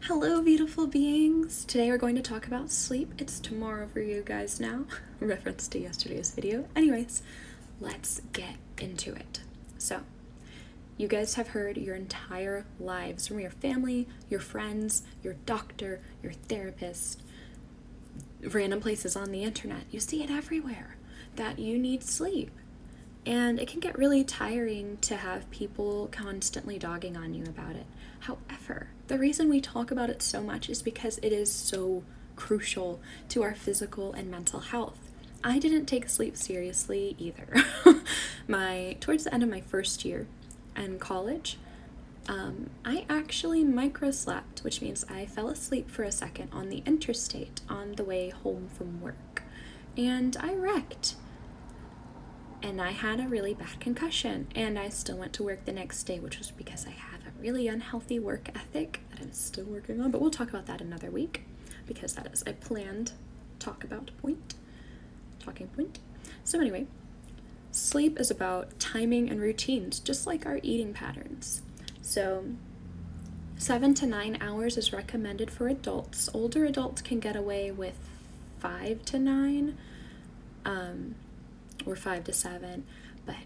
Hello, beautiful beings! Today we're going to talk about sleep. It's tomorrow for you guys now. Reference to yesterday's video. Anyways, let's get into it. So, you guys have heard your entire lives from your family, your friends, your doctor, your therapist, random places on the internet. You see it everywhere that you need sleep. And it can get really tiring to have people constantly dogging on you about it. However, the reason we talk about it so much is because it is so crucial to our physical and mental health. I didn't take sleep seriously either. Towards the end of my first year in college, I actually microslept, which means I fell asleep for a second on the interstate on the way home from work. And I wrecked. And I had a really bad concussion, and I still went to work the next day, which was because I have a really unhealthy work ethic that I'm still working on, but we'll talk about that another week, because that is a planned talking point. So anyway, sleep is about timing and routines, just like our eating patterns. So 7 to 9 hours is recommended for adults. Older adults can get away with 5 to 9, or 5 to 7, but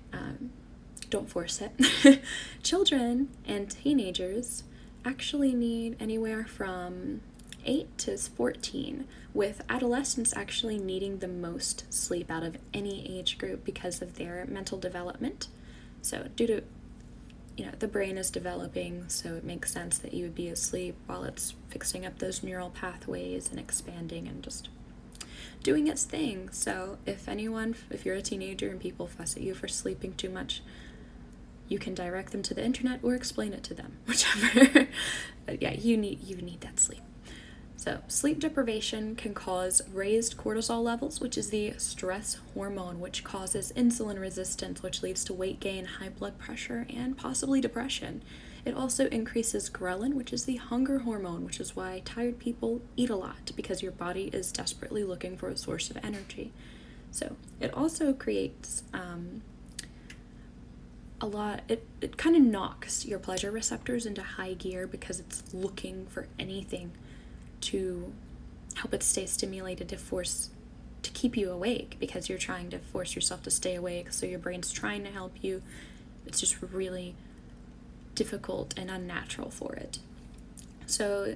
don't force it. Children and teenagers actually need anywhere from 8 to 14, with adolescents actually needing the most sleep out of any age group because of their mental development. So due to, the brain is developing, so it makes sense that you would be asleep while it's fixing up those neural pathways and expanding and just doing its thing. So if you're a teenager and people fuss at you for sleeping too much, you can direct them to the internet or explain it to them, whichever. But yeah, you need that sleep. So sleep deprivation can cause raised cortisol levels, which is the stress hormone, which causes insulin resistance, which leads to weight gain, high blood pressure, and possibly depression. It also increases ghrelin, which is the hunger hormone, which is why tired people eat a lot, because your body is desperately looking for a source of energy. So it also creates it kind of knocks your pleasure receptors into high gear because it's looking for anything to help it stay stimulated to keep you awake, because you're trying to force yourself to stay awake, so your brain's trying to help you. It's just really difficult and unnatural for it. So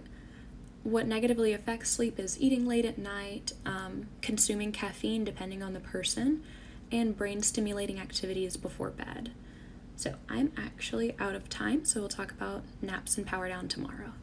what negatively affects sleep is eating late at night, consuming caffeine depending on the person, and brain stimulating activities before bed. So I'm actually out of time, so we'll talk about naps and power down tomorrow.